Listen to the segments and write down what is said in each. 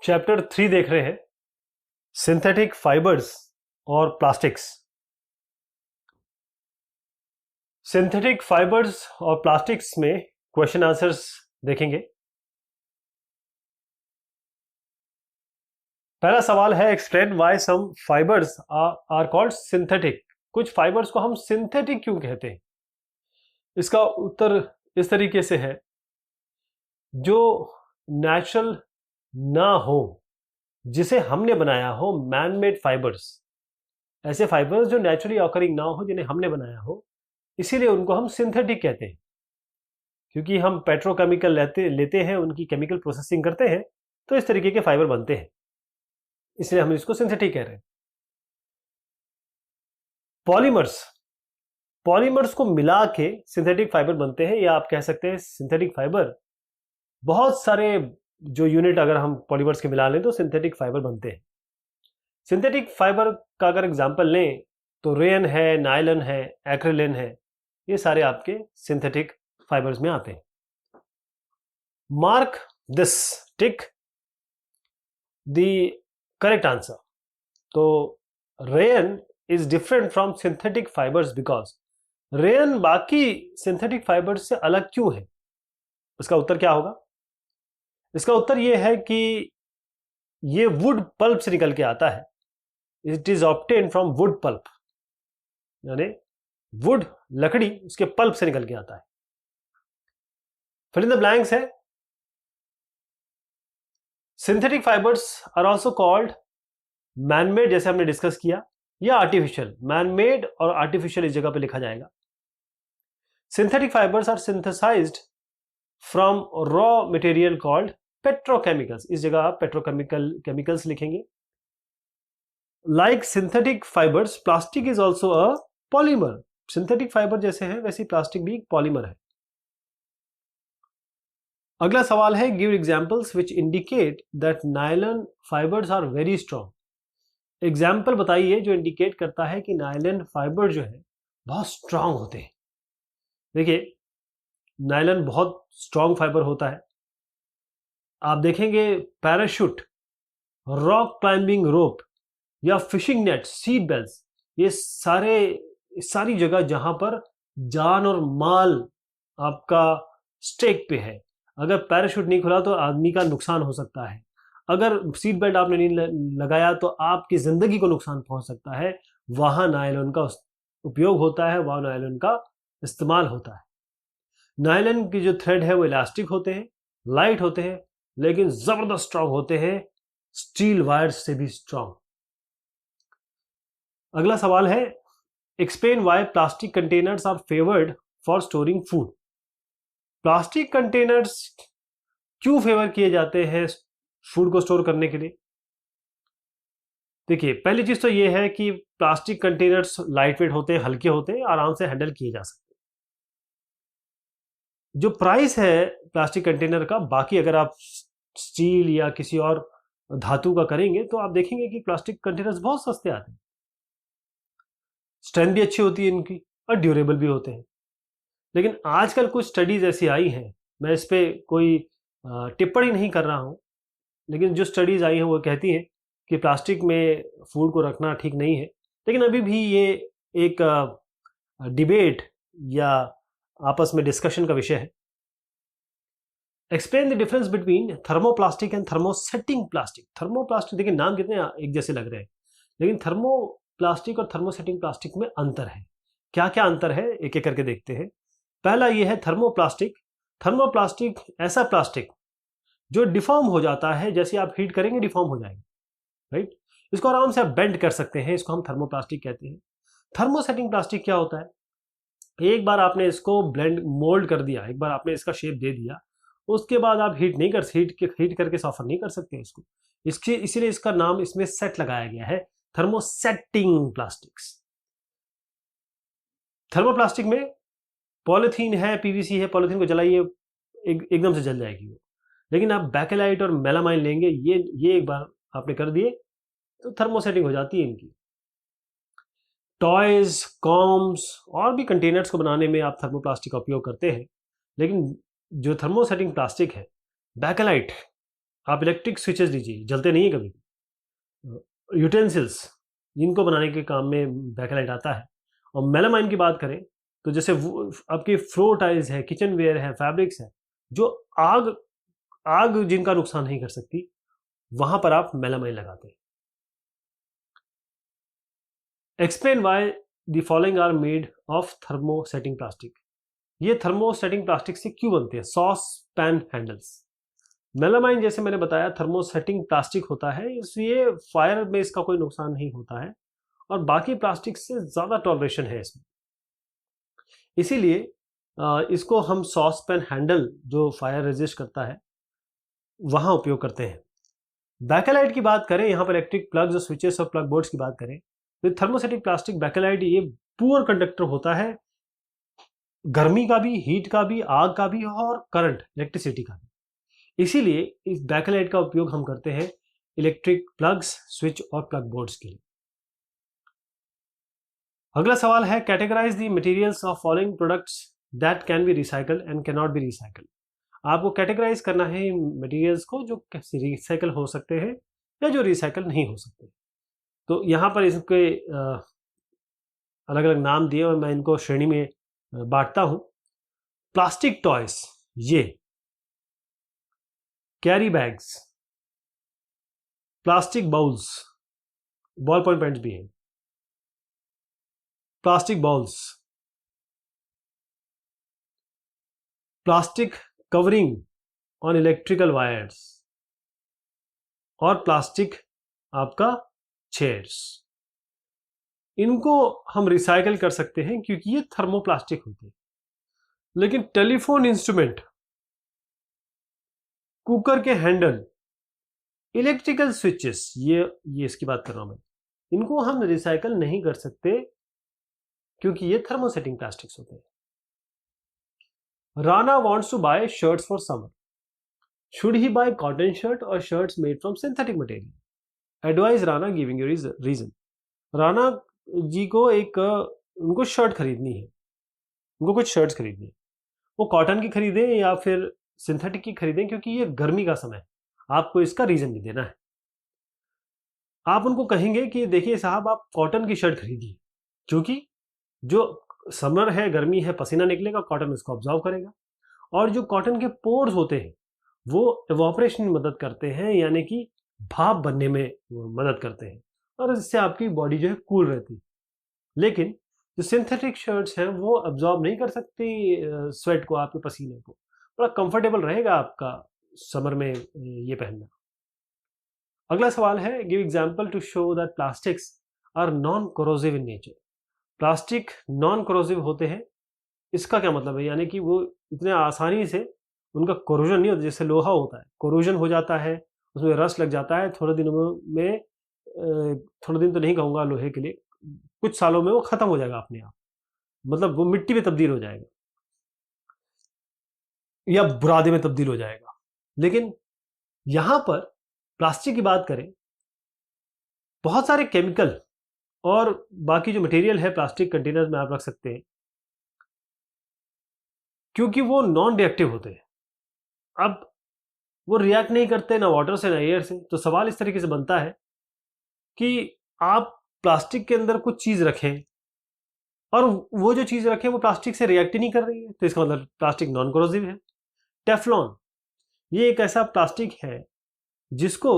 Chapter 3 देख रहे हैं, सिंथेटिक फाइबर्स और प्लास्टिक्स। सिंथेटिक फाइबर्स और प्लास्टिक्स में क्वेश्चन आंसर्स देखेंगे। पहला सवाल है, explain why some fibres are called synthetic. कुछ फाइबर्स को हम सिंथेटिक क्यों कहते हैं? इसका उत्तर इस तरीके से है, जो नेचुरल ना हो, जिसे हमने बनाया हो, मैन मेड फाइबर्स, ऐसे फाइबर्स जो नेचुरली ऑकरिंग ना हो, जिन्हें हमने बनाया हो, इसीलिए उनको हम सिंथेटिक कहते हैं। क्योंकि हम पेट्रोकेमिकल लेते हैं, उनकी केमिकल प्रोसेसिंग करते हैं, तो इस तरीके के फाइबर बनते हैं, इसलिए हम इसको सिंथेटिक कह रहे हैं। पॉलीमर्स को मिला के सिंथेटिक फाइबर बनते हैं, या आप कह सकते हैं सिंथेटिक फाइबर बहुत सारे जो यूनिट अगर हम पॉलीमर्स के मिला लें तो सिंथेटिक फाइबर बनते हैं। सिंथेटिक फाइबर का अगर एग्जांपल लें तो रेयन है, नायलन है, एक्रिलिन है, ये सारे आपके सिंथेटिक फाइबर्स में आते हैं। Mark this, tick the correct answer. तो rayon is different from synthetic fibres because rayon बाकी सिंथेटिक फाइबर्स से अलग क्यों है? इसका उत्तर क्या होगा? इसका उत्तर यह है कि ये वुड पल्प से निकल के आता है। It is obtain from wood pulp, यानी वुड लकड़ी, उसके पल्प से निकल के आता है। फिल इन द ब्लैंक्स है, synthetic fibres are also called manmade, जैसे हमने डिस्कस किया, या आर्टिफिशियल। मैनमेड और आर्टिफिशियल इस जगह पे लिखा जाएगा। Synthetic fibres are synthesised from raw material called petrochemicals. इस जगह आप केमिकल्स लिखेंगे। Like synthetic fibres, plastic is also a polymer. Synthetic fibre जैसे हैं वैसे प्लास्टिक भी एक पॉलीमर है। अगला सवाल है, give examples which indicate that nylon fibres are very strong. Example बताइए जो इंडिकेट करता है कि नायलॉन फाइबर जो है बहुत स्ट्रांग होते हैं। देखिए, नायलॉन बहुत स्ट्रांग फाइबर होता है। आप देखेंगे पैराशूट, रॉक क्लाइंबिंग रोप या फिशिंग नेट, सीट बेल्ट्स, ये सारी जगह जहां पर जान और माल आपका स्टेक पे है, अगर पैराशूट नहीं खुला तो आदमी का नुकसान हो सकता है। अगर सीट बेल्ट आपने नहीं लगाया तो आपकी जिंदगी को नुकसान पहुंच सकता है। वहां नायलॉन का उपयोग होता है, वहां नायलॉन का इस्तेमाल होता है। नायलॉन की जो थ्रेड है वो इलास्टिक होते हैं, लाइट होते हैं, लेकिन जबरदस्त स्ट्रांग होते हैं, स्टील वायर्स से भी स्ट्रांग। अगला सवाल है, explain why plastic containers are favoured for storing food. Plastic containers क्यों फेवर किए जाते हैं फूड को स्टोर करने के लिए? देखिए, पहली चीज तो यह है कि प्लास्टिक कंटेनर्स लाइट वेट होते हैं, हल्के होते हैं, आराम से हैंडल किए जा सकते हैं। जो प्राइस है प्लास्टिक कंटेनर का, बाकी अगर आप स्टील या किसी और धातु का करेंगे तो आप देखेंगे कि प्लास्टिक कंटेनर्स बहुत सस्ते आते हैं। स्ट्रेंथ भी अच्छी होती है इनकी और ड्यूरेबल भी होते हैं। लेकिन आजकल कुछ स्टडीज ऐसी आई हैं, मैं इस पे कोई टिप्पणी नहीं कर रहा हूं, लेकिन जो स्टडीज आई हैं वो कहती हैं कि प्लास्टिक में फूड को रखना ठीक नहीं है। लेकिन अभी भी ये एक डिबेट या आपस में डिस्कशन का विषय है। Explain the difference between thermoplastic and thermosetting plastic. Thermoplastic, देखिए नाम कितने एक जैसे लग रहे हैं, लेकिन थर्मोप्लास्टिक और थर्मोसेटिंग प्लास्टिक में अंतर है। क्या क्या अंतर है एक एक करके देखते हैं। पहला ये है थर्मोप्लास्टिक। थर्मोप्लास्टिक ऐसा प्लास्टिक जो डिफॉर्म हो जाता है, जैसे आप हीट करेंगे डिफॉर्म हो जाएगा, राइट? इसको आराम से आप बेंड कर सकते हैं, इसको हम थर्मोप्लास्टिक कहते हैं। थर्मोसेटिंग प्लास्टिक क्या होता है? एक बार आपने इसको ब्लेंड मोल्ड कर दिया, एक बार आपने इसका शेप दे दिया, उसके बाद आप हीट करके सॉफ्टन नहीं कर सकते इसको। इसीलिए इसका नाम इसमें सेट लगाया गया है, थर्मोसेटिंग प्लास्टिक्स। थर्मोप्लास्टिक में पॉलिथीन है, पीवीसी है, पॉलिथीन को जलाइए एकदम से जल जाएगी वो। लेकिन आप बैकेलाइट और मेलामाइन लेंगे, ये एक बार आपने कर दिए तो थर्मोसेटिंग हो जाती है इनकी। टॉयज, कॉम्स और भी कंटेनर्स को बनाने में आप थर्मोप्लास्टिक का उपयोग करते हैं। लेकिन जो थर्मोसेटिंग प्लास्टिक है, बैकेलाइट आप इलेक्ट्रिक स्विचेस लीजिए, जलते नहीं है कभी। यूटेंसिल्स जिनको बनाने के काम में बैकलाइट आता है। और मेलामाइन की बात करें तो जैसे आपके फ्लोर टाइल्स है, किचन वेयर है, फैब्रिक्स है, जो आग आग जिनका नुकसान नहीं कर सकती, वहां पर आप मेलामाइन लगाते हैं। Explain why the following are made of thermosetting plastic. ये थर्मोसेटिंग प्लास्टिक से क्यों बनते हैं? Sauce pan handles. मेलामाइन जैसे मैंने बताया थर्मोसेटिंग प्लास्टिक होता है, इसलिए फायर में इसका कोई नुकसान नहीं होता है और बाकी प्लास्टिक से ज़्यादा टॉलरेशन है इसमें, इसीलिए इसको हम सॉस पैन हैंडल जो फायर रेजिस्ट करता है वहाँ उपयोग करते हैं। बैकेलाइट की बात करें, यहाँ पर इलेक्ट्रिक प्लग्स और स्विचेस और प्लग बोर्ड्स की बात करें तो थर्मोसेटिक प्लास्टिक बैकेलाइट ये पुअर कंडक्टर होता है, गर्मी का भी, हीट का भी, आग का भी और करंट इलेक्ट्रिसिटी का भी। इसीलिए इस बैकेलाइट का उपयोग हम करते हैं इलेक्ट्रिक प्लग्स, स्विच और प्लग बोर्ड्स के लिए। अगला सवाल है categorise the materials of following products that can be recycle and can not be recycle. आपको कैटेगराइज करना है मटेरियल्स को जो रिसाइकल हो सकते हैं या जो रिसाइकल नहीं हो सकते। तो यहाँ पर इसके अलग अलग नाम दिए और मैं इनको श्रेणी में बांटता हूं। प्लास्टिक टॉयज, ये carry bags, plastic bowls, ball point pens भी हैं, plastic bowls, plastic covering on electrical wires और प्लास्टिक आपका चेयर्स। इनको हम रिसाइकल कर सकते हैं क्योंकि ये थर्मोप्लास्टिक होते हैं। लेकिन टेलीफोन इंस्ट्रूमेंट, कुकर के हैंडल, इलेक्ट्रिकल स्विचेस, ये इसकी बात कर रहा हूं मैं, इनको हम रिसाइकल नहीं कर सकते क्योंकि ये थर्मोसेटिंग प्लास्टिक्स होते हैं। Rana wants to buy shirts for summer, should he buy cotton shirt और shirts made from synthetic material? Advise Rana giving you reason. Rana ji को उनको शर्ट खरीदनी है, उनको कुछ शर्ट्स खरीदनी है, वो कॉटन की खरीदें या फिर सिंथेटिक की खरीदें, क्योंकि ये गर्मी का समय है, आपको इसका रीजन भी देना है। आप उनको कहेंगे कि देखिए साहब आप कॉटन की शर्ट खरीदिए, क्योंकि जो समर है, गर्मी है, पसीना निकलेगा, कॉटन उसको ऑब्जॉर्व करेगा और जो कॉटन के पोर्स होते हैं वो इवोपरेशन में मदद करते हैं, यानी कि भाप बनने में मदद करते हैं और इससे आपकी बॉडी जो है कूल रहती है। लेकिन जो सिंथेटिक शर्ट्स हैं वो अब्जॉर्ब नहीं कर सकती स्वेट को, आपके पसीने को। बड़ा कंफर्टेबल रहेगा आपका समर में ये पहनना। अगला सवाल है give example to show that plastics are non corrosive in nature. Plastic non corrosive होते हैं, इसका क्या मतलब है? यानी कि वो इतने आसानी से उनका कोरोजन नहीं होता, जैसे लोहा होता है, कोरोजन हो जाता है, उसमें रस्ट लग जाता है, थोड़े दिनों में, थोड़े दिन तो नहीं कहूँगा लोहे के लिए, कुछ सालों में वो खत्म हो जाएगा अपने आप, मतलब वो मिट्टी में तब्दील हो जाएगा या बुरादे में तब्दील हो जाएगा। लेकिन यहां पर प्लास्टिक की बात करें, बहुत सारे केमिकल और बाकी जो मटेरियल है प्लास्टिक कंटेनर में आप रख सकते हैं क्योंकि वो नॉन रिएक्टिव होते हैं। अब वो रिएक्ट नहीं करते ना वाटर से ना एयर से, तो सवाल इस तरीके से बनता है कि आप प्लास्टिक के अंदर कुछ चीज रखें और वो जो चीज रखें वो प्लास्टिक से रिएक्ट ही नहीं कर रही है, तो इसका मतलब प्लास्टिक नॉन कोरोसिव है। टेफ्लॉन, ये एक ऐसा प्लास्टिक है जिसको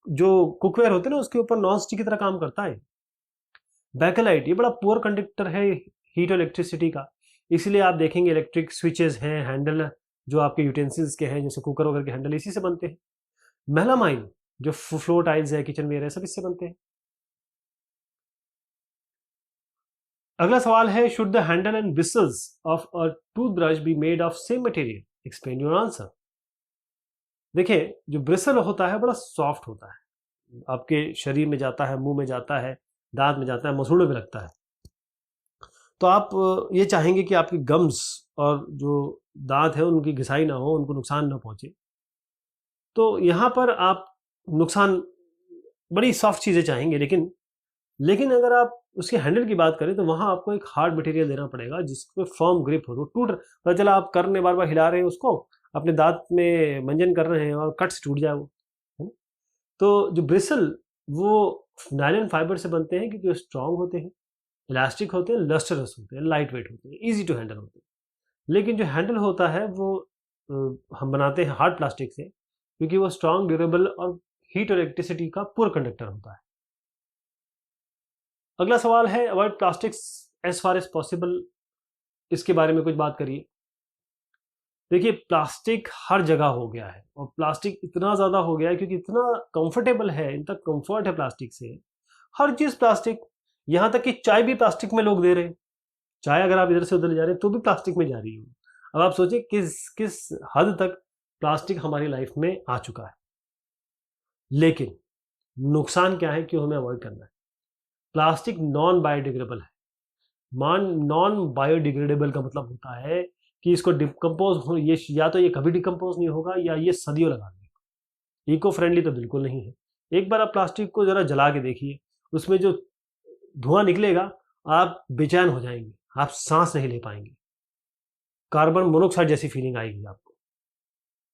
जो कुकवेयर होते हैं ना उसके ऊपर नॉन स्टिक की तरह काम करता है। बैकेलाइट, ये बड़ा पुअर कंडक्टर है हीट और इलेक्ट्रिसिटी का, इसलिए आप देखेंगे इलेक्ट्रिक स्विचेस हैं, हैंडल जो आपके यूटेंसिल्स के हैं जैसे कुकर वगैरह के हैंडल इसी से बनते हैं। मेलामाइन जो फ्लोर टाइल्स है, किचन वेयर है, सब इससे बनते हैं। अगला सवाल है should the handle and bristles of a toothbrush be made of same material? Explain your answer. देखिए जो ब्रिसल होता है बड़ा सॉफ्ट होता है, आपके शरीर में जाता है, मुंह में जाता है, दांत में जाता है, मसूड़ों में लगता है, तो आप ये चाहेंगे कि आपकी गम्स और जो दांत है उनकी घिसाई ना हो, उनको नुकसान ना पहुंचे। तो यहाँ पर आप नुकसान, बड़ी सॉफ्ट चीज़ें चाहेंगे, लेकिन अगर आप उसके हैंडल की बात करें तो वहाँ आपको एक हार्ड मटेरियल देना पड़ेगा जिसको फर्म ग्रिप हो, तो टूट, पता चला आप करने बार बार हिला रहे हैं उसको, अपने दांत में मंजन कर रहे हैं और कट से टूट जाए वो, है ना। तो जो ब्रिसल वो नायलॉन फाइबर से बनते हैं क्योंकि वो स्ट्रांग होते हैं, इलास्टिक होते हैं, लस्टरस होते हैं, लाइट वेट होते हैं, ईजी टू हैंडल होते हैं। लेकिन जो हैंडल होता है वो हम बनाते हैं हार्ड प्लास्टिक से क्योंकि वो स्ट्रांग, ड्यूरेबल और हीट और इलेक्ट्रिसिटी का पुअर कंडक्टर होता है। अगला सवाल है avoid plastics as far as possible, इसके बारे में कुछ बात करिए। देखिए प्लास्टिक हर जगह हो गया है और प्लास्टिक इतना ज़्यादा हो गया है क्योंकि इतना कंफर्टेबल है, इतना कंफर्ट है प्लास्टिक से, हर चीज़ प्लास्टिक, यहाँ तक कि चाय भी प्लास्टिक में लोग दे रहे हैं। चाय अगर आप इधर से उधर ले जा रहे हैं तो भी प्लास्टिक में जा रही है। अब आप सोचिए किस किस हद तक प्लास्टिक हमारी लाइफ में आ चुका है। लेकिन नुकसान क्या है, क्यों हमें अवॉइड करना है? प्लास्टिक नॉन बायोडिग्रेडेबल है। नॉन बायोडिग्रेडेबल का मतलब होता है कि इसको डिकम्पोज हो, ये या तो ये कभी डिकम्पोज नहीं होगा या ये सदियों लगा देगा। इको फ्रेंडली तो बिल्कुल नहीं है। एक बार आप प्लास्टिक को जरा जला के देखिए, उसमें जो धुआं निकलेगा आप बेचैन हो जाएंगे, आप सांस नहीं ले पाएंगे, कार्बन मोनोऑक्साइड जैसी फीलिंग आएगी आपको।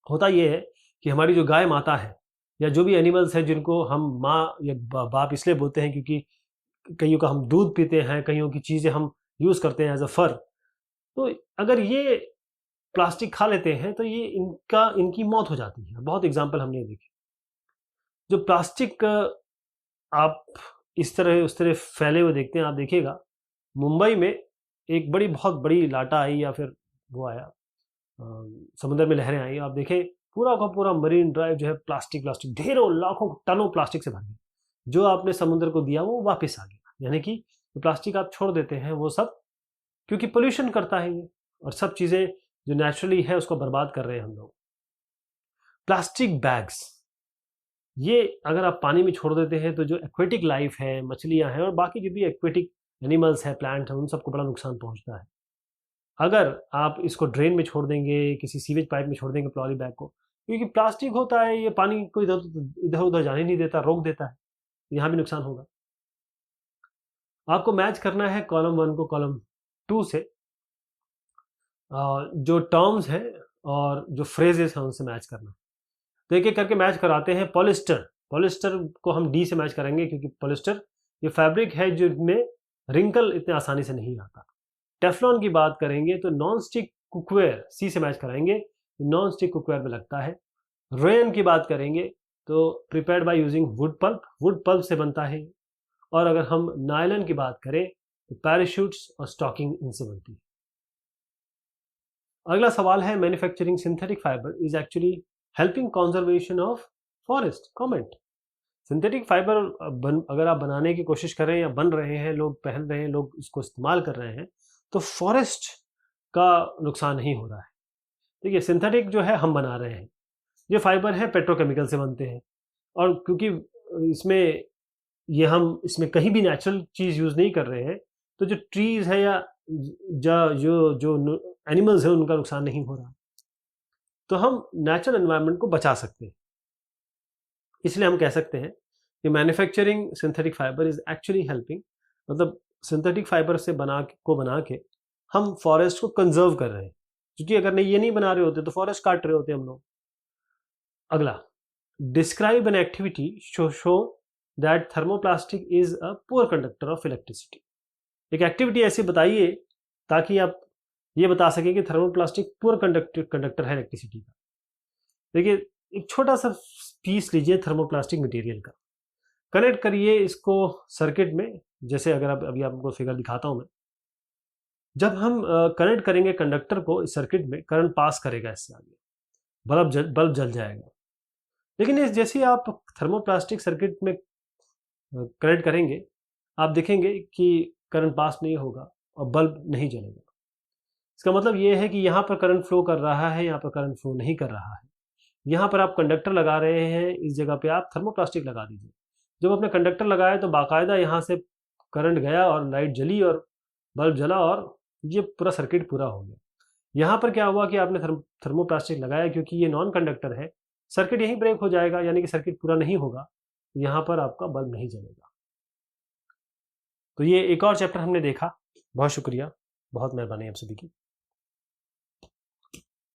होता यह है कि हमारी जो गाय माता है या जो भी एनिमल्स हैं जिनको हम माँ या बाप इसलिए बोलते हैं क्योंकि कईयों का हम दूध पीते हैं, कईयों की चीज़ें हम यूज़ करते हैं एज अ फर, तो अगर ये प्लास्टिक खा लेते हैं तो ये इनकी मौत हो जाती है। बहुत एग्जाम्पल हमने देखे। जो प्लास्टिक आप इस तरह उस तरह फैले हुए देखते हैं, आप देखिएगा मुंबई में एक बहुत बड़ी लाटा आई या फिर वो आया, समुद्र में लहरें आई, आप देखें पूरा का पूरा मरीन ड्राइव जो है प्लास्टिक ढेरों लाखों टनों प्लास्टिक से भर गया। जो आपने समुद्र को दिया वो वापस आ गया, यानी कि जो प्लास्टिक आप छोड़ देते हैं वो सब, क्योंकि पोल्यूशन करता है ये और सब चीज़ें जो नेचुरली है उसको बर्बाद कर रहे हैं हम लोग। प्लास्टिक बैग्स, ये अगर आप पानी में छोड़ देते हैं तो जो एक्वेटिक लाइफ है, मछलियां हैं और बाकी जो भी एक्वेटिक एनिमल्स हैं, प्लांट हैं, उन सबको बड़ा नुकसान पहुंचता है। अगर आप इसको ड्रेन में छोड़ देंगे, किसी सीवेज पाइप में छोड़ देंगे पॉली बैग को, क्योंकि प्लास्टिक होता है ये पानी को इधर उधर जाने नहीं देता, रोक देता है, यहाँ भी नुकसान होगा। आपको मैच करना है कॉलम 1 को कॉलम 2 से, जो टर्म्स हैं और जो फ्रेजेस हैं उनसे मैच करना है। तो एक एक करके मैच कराते हैं। पॉलिस्टर को हम डी से मैच करेंगे क्योंकि पॉलिस्टर ये फैब्रिक है जिसमें रिंकल इतने आसानी से नहीं आता। टेफ्लॉन की बात करेंगे तो नॉन स्टिक कुकवेयर सी से मैच कराएंगे, नॉन स्टिक कुकवेयर में लगता है। रेन की बात करेंगे तो prepared by using wood pulp से बनता है। और अगर हम नायलॉन की बात करें तो पैराशूट्स और स्टॉकिंग इनसे बनती है। अगला सवाल है manufacturing synthetic fibre is actually helping conservation of forest. Comment. Synthetic fibre अगर आप बनाने की कोशिश कर रहे हैं या बन रहे हैं, लोग पहन रहे हैं, लोग इसको इस्तेमाल कर रहे हैं, तो फॉरेस्ट का नुकसान नहीं हो रहा है। देखिए सिंथेटिक जो है हम बना रहे हैं, ये फाइबर है पेट्रोकेमिकल से बनते हैं और क्योंकि हम इसमें कहीं भी नेचुरल चीज़ यूज़ नहीं कर रहे हैं, तो जो ट्रीज़ है या जो एनिमल्स हैं उनका नुकसान नहीं हो रहा, तो हम नेचुरल एनवायरनमेंट को बचा सकते हैं। इसलिए हम कह सकते हैं कि manufacturing synthetic fibre is actually helping, मतलब सिंथेटिक फाइबर से बना के हम फॉरेस्ट को कंजर्व कर रहे हैं, क्योंकि अगर ये नहीं बना रहे होते तो फॉरेस्ट काट रहे होते हम लोग। अगला, describe an activity show that thermoplastic is a poor conductor of electricity. एक एक्टिविटी ऐसी बताइए ताकि आप ये बता सकें कि थर्मोप्लास्टिक पुअर कंडक्टर है इलेक्ट्रिसिटी का। देखिए एक छोटा सा पीस लीजिए थर्मोप्लास्टिक मटेरियल का, कनेक्ट करिए इसको सर्किट में। जैसे अगर अभी आपको फिगर दिखाता हूं मैं, जब हम कनेक्ट करेंगे कंडक्टर को इस सर्किट में, करंट पास करेगा इससे आगे, बल्ब जल जाएगा। लेकिन इस जैसे आप थर्मोप्लास्टिक सर्किट में कनेक्ट करेंगे, आप देखेंगे कि करंट पास नहीं होगा और बल्ब नहीं जलेगा। इसका मतलब ये है कि यहाँ पर करंट फ्लो कर रहा है, यहाँ पर करंट फ्लो नहीं कर रहा है। यहाँ पर आप कंडक्टर लगा रहे हैं, इस जगह पे आप थर्मोप्लास्टिक लगा दीजिए। जब आपने कंडक्टर लगाया तो बाकायदा यहाँ से करंट गया और लाइट जली और बल्ब जला और ये पूरा सर्किट पूरा हो गया। यहाँ पर क्या हुआ कि आपने थर्मोप्लास्टिक लगाया, क्योंकि ये नॉन कंडक्टर है, सर्किट यहीं ब्रेक हो जाएगा, यानी कि सर्किट पूरा नहीं होगा, यहाँ पर आपका बल्ब नहीं जलेगा। तो ये एक और चैप्टर हमने देखा। बहुत शुक्रिया, बहुत मेहरबानी आप सभी की।